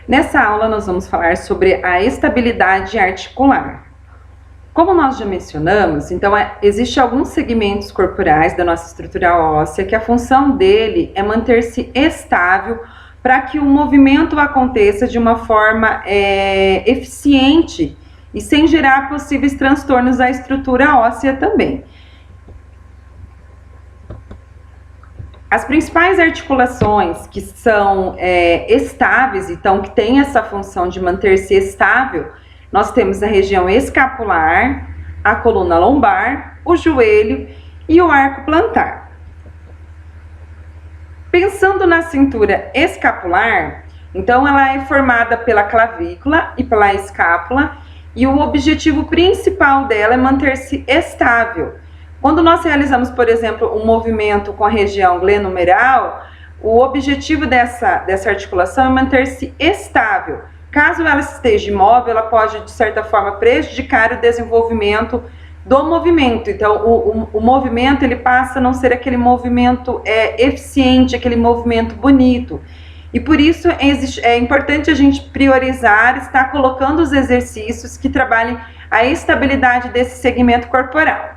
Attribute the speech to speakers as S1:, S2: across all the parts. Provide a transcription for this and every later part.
S1: Nessa aula nós vamos falar sobre a estabilidade articular. Como nós já mencionamos, então existem alguns segmentos corporais da nossa estrutura óssea que a função dele é manter-se estável para que o movimento aconteça de uma forma eficiente e sem gerar possíveis transtornos à estrutura óssea também. As principais articulações que são estáveis, então que têm essa função de manter-se estável, nós temos a região escapular, a coluna lombar, o joelho e o arco plantar. Pensando na cintura escapular, então ela é formada pela clavícula e pela escápula, e o objetivo principal dela é manter-se estável. Quando nós realizamos, por exemplo, um movimento com a região glenohumeral, o objetivo dessa articulação é manter-se estável. Caso ela esteja imóvel, ela pode, de certa forma, prejudicar o desenvolvimento do movimento. Então, o movimento ele passa a não ser aquele movimento eficiente, aquele movimento bonito. E por isso é importante a gente priorizar, estar colocando os exercícios que trabalhem a estabilidade desse segmento corporal.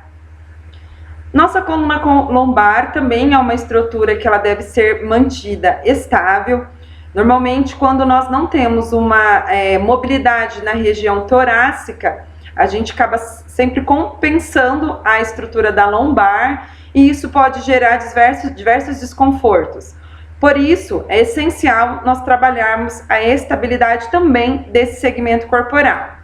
S1: Nossa coluna lombar também é uma estrutura que ela deve ser mantida estável. Normalmente, quando nós não temos uma mobilidade na região torácica, a gente acaba sempre compensando a estrutura da lombar e isso pode gerar diversos desconfortos. Por isso, é essencial nós trabalharmos a estabilidade também desse segmento corporal.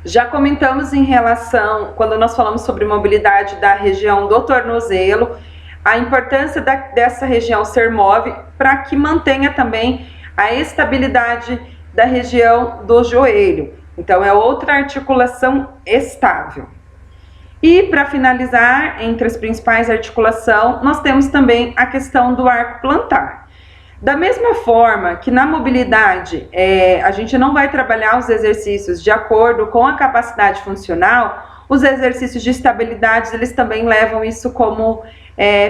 S1: Já comentamos em relação, quando nós falamos sobre mobilidade da região do tornozelo, a importância dessa região ser móvel para que mantenha também a estabilidade da região do joelho. Então, é outra articulação estável. E, para finalizar, entre as principais articulações, nós temos também a questão do arco plantar. Da mesma forma que na mobilidade a gente não vai trabalhar os exercícios de acordo com a capacidade funcional, os exercícios de estabilidade eles também levam isso como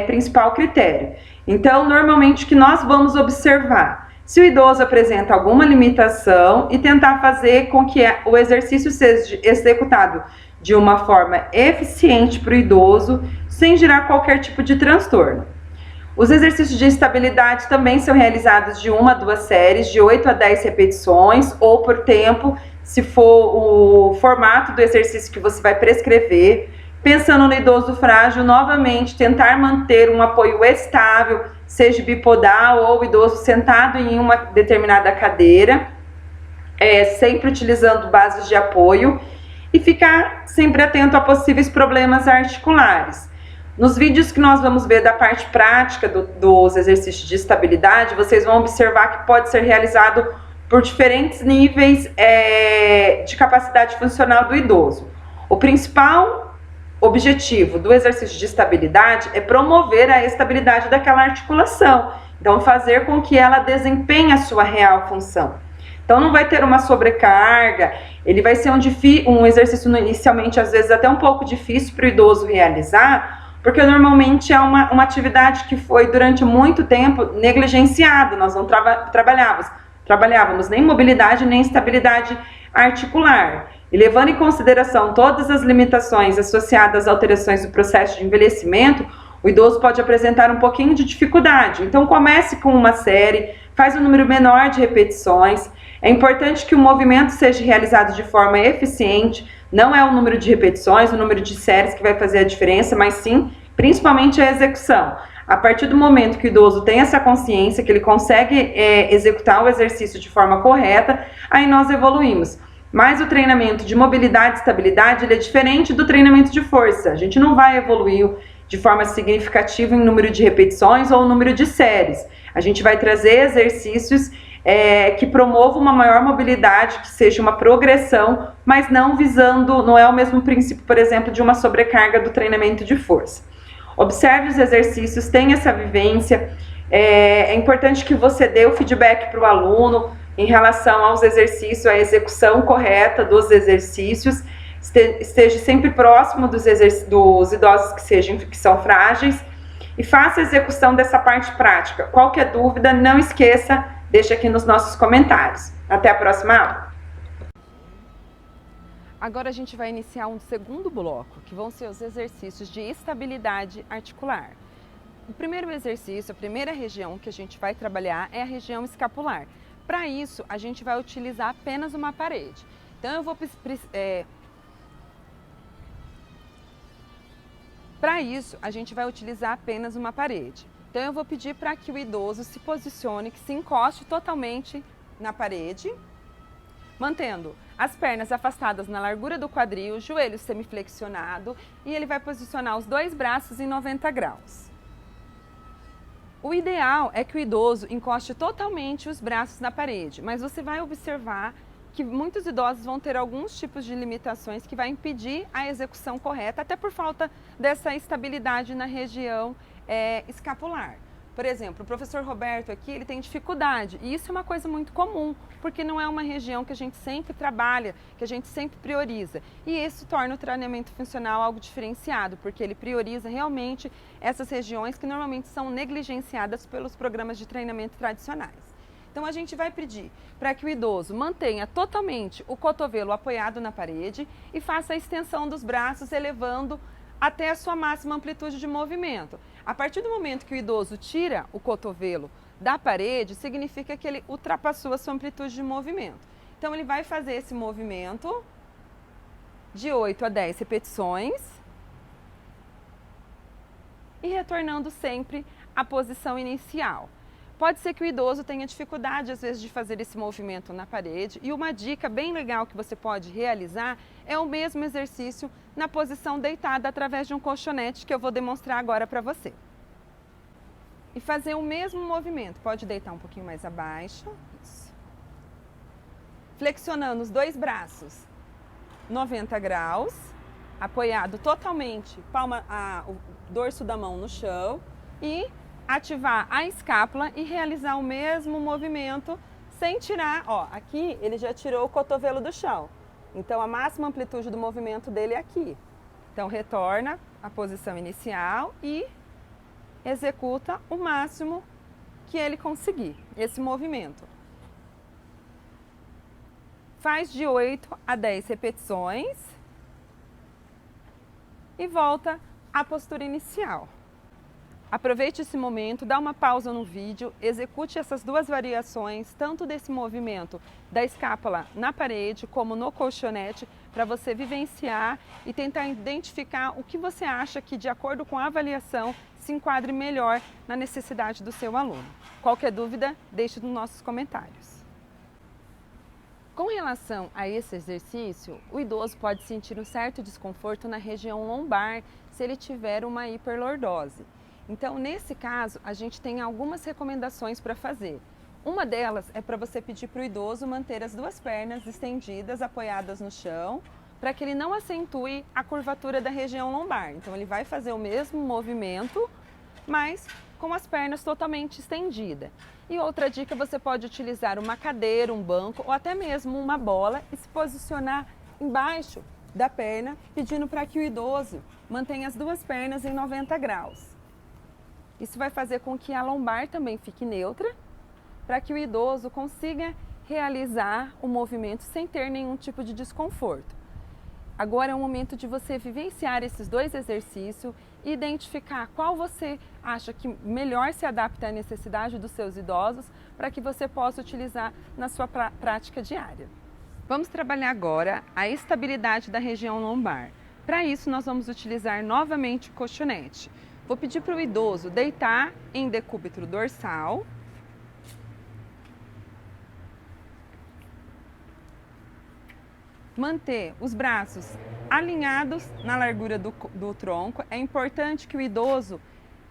S1: principal critério. Então, normalmente o que nós vamos observar, se o idoso apresenta alguma limitação e tentar fazer com que o exercício seja executado de uma forma eficiente para o idoso, sem gerar qualquer tipo de transtorno. Os exercícios de estabilidade também são realizados de 1 a 2 séries, de 8 a 10 repetições, ou por tempo, se for o formato do exercício que você vai prescrever. Pensando no idoso frágil, novamente, tentar manter um apoio estável, seja bipodal ou o idoso sentado em uma determinada cadeira, sempre utilizando bases de apoio, e ficar sempre atento a possíveis problemas articulares. Nos vídeos que nós vamos ver da parte prática dos exercícios de estabilidade, vocês vão observar que pode ser realizado por diferentes níveis de capacidade funcional do idoso. O principal objetivo do exercício de estabilidade é promover a estabilidade daquela articulação, então fazer com que ela desempenhe a sua real função. Então não vai ter uma sobrecarga, ele vai ser um exercício inicialmente às vezes até um pouco difícil para o idoso realizar, porque normalmente é uma atividade que foi durante muito tempo negligenciada, nós não trabalhávamos nem mobilidade nem estabilidade articular. E levando em consideração todas as limitações associadas às alterações do processo de envelhecimento, o idoso pode apresentar um pouquinho de dificuldade. Então comece com uma série, faz um número menor de repetições. É importante que o movimento seja realizado de forma eficiente. Não é o número de repetições, o número de séries que vai fazer a diferença, mas sim, principalmente a execução. A partir do momento que o idoso tem essa consciência, que ele consegue executar o exercício de forma correta, aí nós evoluímos. Mas o treinamento de mobilidade e estabilidade ele é diferente do treinamento de força. A gente não vai evoluir de forma significativa em número de repetições ou número de séries. A gente vai trazer exercícios que promova uma maior mobilidade, que seja uma progressão, mas não é o mesmo princípio, por exemplo, de uma sobrecarga do treinamento de força. Observe os exercícios, tenha essa vivência, é importante que você dê o feedback para o aluno em relação aos exercícios, a execução correta dos exercícios, esteja sempre próximo dos idosos que são frágeis e faça a execução dessa parte prática. Qualquer dúvida, não esqueça Deixa aqui nos nossos comentários. Até a próxima aula!
S2: Agora a gente vai iniciar um segundo bloco, que vão ser os exercícios de estabilidade articular. O primeiro exercício, a primeira região que a gente vai trabalhar é a região escapular. Para isso, a gente vai utilizar apenas uma parede. Então, eu vou... Para isso, a gente vai utilizar apenas uma parede. Então, eu vou pedir para que o idoso se posicione, que se encoste totalmente na parede, mantendo as pernas afastadas na largura do quadril, joelho semiflexionado, e ele vai posicionar os dois braços em 90 graus. O ideal é que o idoso encoste totalmente os braços na parede, mas você vai observar que muitos idosos vão ter alguns tipos de limitações que vai impedir a execução correta, até por falta dessa estabilidade na região escapular. Por exemplo, o professor Roberto aqui, ele tem dificuldade, e isso é uma coisa muito comum, porque não é uma região que a gente sempre trabalha, que a gente sempre prioriza. E isso torna o treinamento funcional algo diferenciado, porque ele prioriza realmente essas regiões que normalmente são negligenciadas pelos programas de treinamento tradicionais. Então, a gente vai pedir para que o idoso mantenha totalmente o cotovelo apoiado na parede e faça a extensão dos braços, elevando até a sua máxima amplitude de movimento. A partir do momento que o idoso tira o cotovelo da parede, significa que ele ultrapassou a sua amplitude de movimento. Então, ele vai fazer esse movimento de 8 a 10 repetições e retornando sempre à posição inicial. Pode ser que o idoso tenha dificuldade, às vezes, de fazer esse movimento na parede, e uma dica bem legal que você pode realizar é o mesmo exercício na posição deitada através de um colchonete, que eu vou demonstrar agora para você. E fazer o mesmo movimento, pode deitar um pouquinho mais abaixo, isso. Flexionando os dois braços, 90 graus, apoiado totalmente, o dorso da mão no chão, e ativar a escápula e realizar o mesmo movimento sem tirar, ó, aqui ele já tirou o cotovelo do chão, então a máxima amplitude do movimento dele é aqui. Então retorna à posição inicial e executa o máximo que ele conseguir, esse movimento. Faz de 8 a 10 repetições e volta à postura inicial. Aproveite esse momento, dá uma pausa no vídeo, execute essas duas variações, tanto desse movimento da escápula na parede como no colchonete, para você vivenciar e tentar identificar o que você acha que, de acordo com a avaliação, se enquadre melhor na necessidade do seu aluno. Qualquer dúvida, deixe nos nossos comentários. Com relação a esse exercício, o idoso pode sentir um certo desconforto na região lombar se ele tiver uma hiperlordose. Então, nesse caso, a gente tem algumas recomendações para fazer. Uma delas é para você pedir para o idoso manter as duas pernas estendidas, apoiadas no chão, para que ele não acentue a curvatura da região lombar. Então, ele vai fazer o mesmo movimento, mas com as pernas totalmente estendidas. E outra dica, você pode utilizar uma cadeira, um banco ou até mesmo uma bola e se posicionar embaixo da perna, pedindo para que o idoso mantenha as duas pernas em 90 graus. Isso vai fazer com que a lombar também fique neutra, para que o idoso consiga realizar o movimento sem ter nenhum tipo de desconforto. Agora é o momento de você vivenciar esses dois exercícios e identificar qual você acha que melhor se adapta à necessidade dos seus idosos, para que você possa utilizar na sua prática diária. Vamos trabalhar agora a estabilidade da região lombar. Para isso, nós vamos utilizar novamente o colchonete. Vou pedir para o idoso deitar em decúbito dorsal. Manter os braços alinhados na largura do tronco. É importante que o idoso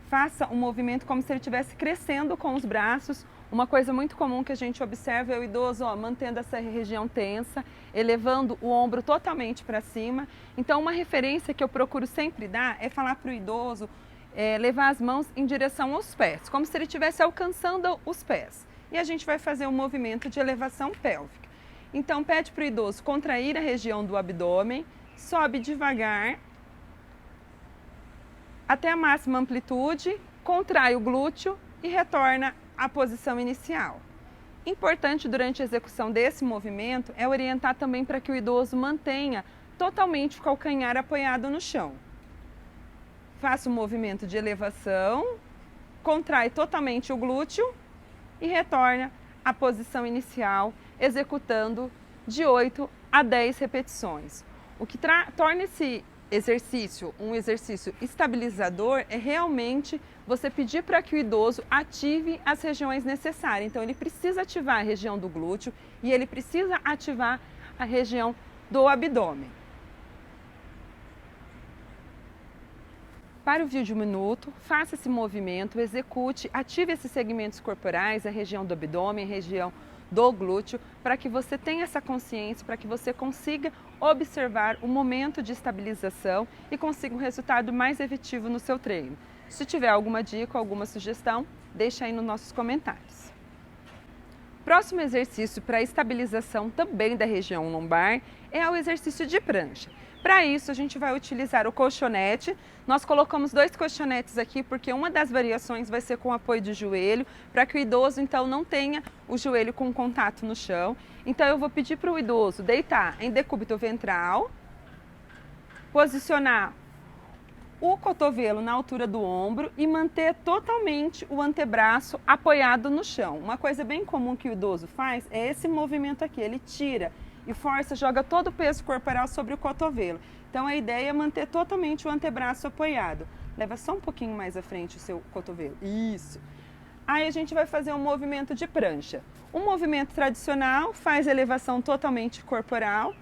S2: faça um movimento como se ele estivesse crescendo com os braços. Uma coisa muito comum que a gente observa é o idoso mantendo essa região tensa, elevando o ombro totalmente para cima. Então, uma referência que eu procuro sempre dar é falar para o idoso levar as mãos em direção aos pés, como se ele estivesse alcançando os pés. E a gente vai fazer um movimento de elevação pélvica. Então, pede para o idoso contrair a região do abdômen, sobe devagar até a máxima amplitude, contrai o glúteo e retorna à posição inicial. Importante durante a execução desse movimento é orientar também para que o idoso mantenha totalmente o calcanhar apoiado no chão. Faça o movimento de elevação, contrai totalmente o glúteo e retorna à posição inicial, executando de 8 a 10 repetições. O que torna esse exercício um exercício estabilizador é realmente você pedir para que o idoso ative as regiões necessárias. Então ele precisa ativar a região do glúteo e ele precisa ativar a região do abdômen. Para o vídeo minuto, faça esse movimento, execute, ative esses segmentos corporais, a região do abdômen, a região do glúteo, para que você tenha essa consciência, para que você consiga observar o momento de estabilização e consiga um resultado mais efetivo no seu treino. Se tiver alguma dica, alguma sugestão, deixa aí nos nossos comentários. Próximo exercício para estabilização também da região lombar é o exercício de prancha. Para isso, a gente vai utilizar o colchonete. Nós colocamos 2 colchonetes aqui porque uma das variações vai ser com apoio de joelho, para que o idoso então não tenha o joelho com contato no chão. Então eu vou pedir para o idoso deitar em decúbito ventral, posicionar o cotovelo na altura do ombro e manter totalmente o antebraço apoiado no chão. Uma coisa bem comum que o idoso faz é esse movimento aqui, ele tira e força, joga todo o peso corporal sobre o cotovelo. Então a ideia é manter totalmente o antebraço apoiado. Leva só um pouquinho mais à frente o seu cotovelo. Isso. Aí a gente vai fazer um movimento de prancha. Um movimento tradicional faz elevação totalmente corporal,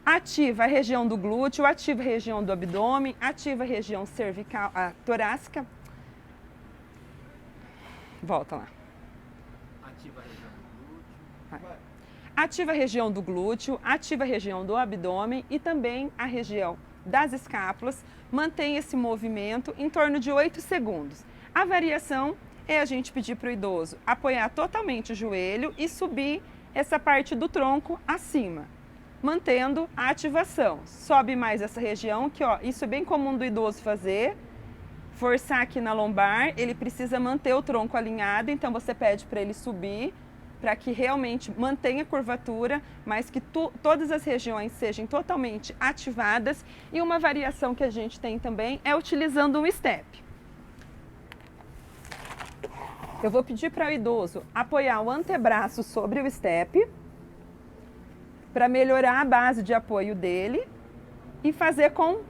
S2: ativa a região do glúteo, ativa a região do abdômen, ativa a região cervical, torácica. Volta lá.
S3: Ativa a região do glúteo.
S2: Vai. Ativa a região do glúteo, ativa a região do abdômen e também a região das escápulas. Mantém esse movimento em torno de 8 segundos. A variação é a gente pedir para o idoso apoiar totalmente o joelho e subir essa parte do tronco acima, mantendo a ativação. Sobe mais essa região, que ó, isso é bem comum do idoso fazer. Forçar aqui na lombar, ele precisa manter o tronco alinhado, então você pede para ele subir, para que realmente mantenha a curvatura, mas que todas as regiões sejam totalmente ativadas. E uma variação que a gente tem também é utilizando um step. Eu vou pedir para o idoso apoiar o antebraço sobre o step, para melhorar a base de apoio dele e fazer com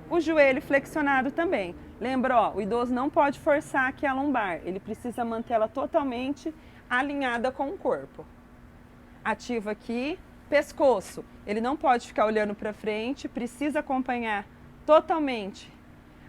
S2: o joelho flexionado também. Lembra, ó, o idoso não pode forçar aqui a lombar, ele precisa manter ela totalmente alinhada com o corpo. Ativa aqui, pescoço. Ele não pode ficar olhando para frente, precisa acompanhar totalmente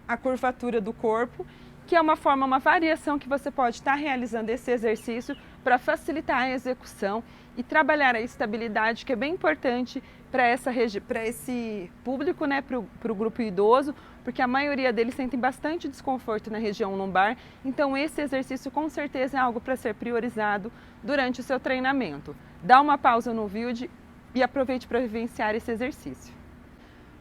S2: a curvatura do corpo, que é uma variação que você pode estar realizando esse exercício para facilitar a execução e trabalhar a estabilidade, que é bem importante para esse público, né, para o grupo idoso, porque a maioria deles sentem bastante desconforto na região lombar. Então esse exercício com certeza é algo para ser priorizado durante o seu treinamento. Dá uma pausa no vídeo e aproveite para vivenciar esse exercício.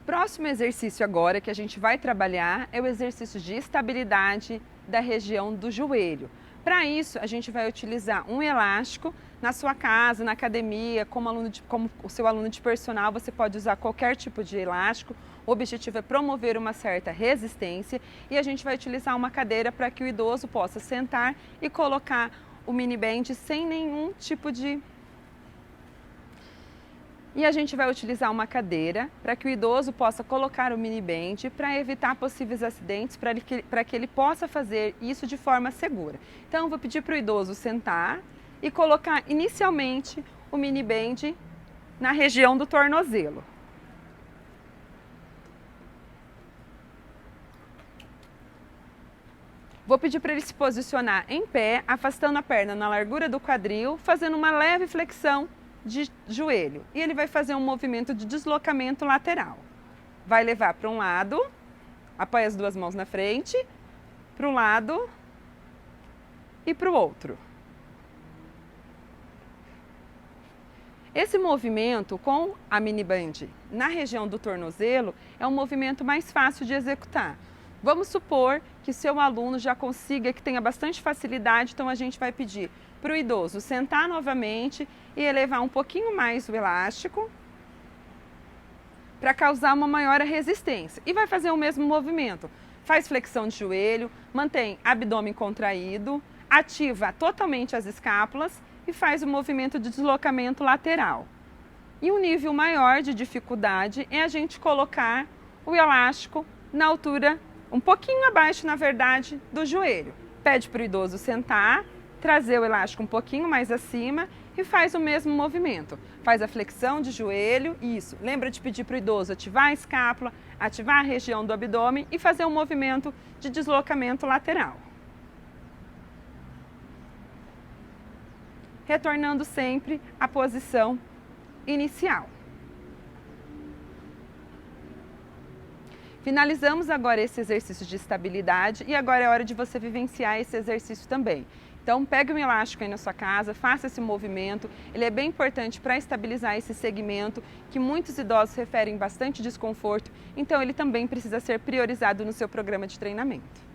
S2: Próximo exercício agora que a gente vai trabalhar é o exercício de estabilidade da região do joelho. Para isso, a gente vai utilizar um elástico na sua casa, na academia, como o seu aluno de personal, você pode usar qualquer tipo de elástico. O objetivo é promover uma certa resistência e a gente vai utilizar uma cadeira para que o idoso possa sentar e colocar o mini band sem nenhum tipo de... E a gente vai utilizar uma cadeira para que o idoso possa colocar o mini band para evitar possíveis acidentes, para que ele possa fazer isso de forma segura. Então, eu vou pedir para o idoso sentar e colocar inicialmente o mini band na região do tornozelo. Vou pedir para ele se posicionar em pé, afastando a perna na largura do quadril, fazendo uma leve flexão de joelho. E ele vai fazer um movimento de deslocamento lateral. Vai levar para um lado, apoia as duas mãos na frente, para um lado e para o outro. Esse movimento com a mini band na região do tornozelo é um movimento mais fácil de executar. Vamos supor que seu aluno já consiga, que tenha bastante facilidade, então a gente vai pedir para o idoso sentar novamente e elevar um pouquinho mais o elástico para causar uma maior resistência. E vai fazer o mesmo movimento. Faz flexão de joelho, mantém abdômen contraído, ativa totalmente as escápulas e faz o movimento de deslocamento lateral. E um nível maior de dificuldade é a gente colocar o elástico na altura, um pouquinho abaixo, na verdade, do joelho. Pede para o idoso sentar, trazer o elástico um pouquinho mais acima e faz o mesmo movimento. Faz a flexão de joelho, isso. Lembra de pedir para o idoso ativar a escápula, ativar a região do abdômen e fazer um movimento de deslocamento lateral. Retornando sempre à posição inicial. Finalizamos agora esse exercício de estabilidade e agora é hora de você vivenciar esse exercício também. Então, pegue um elástico aí na sua casa, faça esse movimento. Ele é bem importante para estabilizar esse segmento que muitos idosos referem bastante desconforto. Então, ele também precisa ser priorizado no seu programa de treinamento.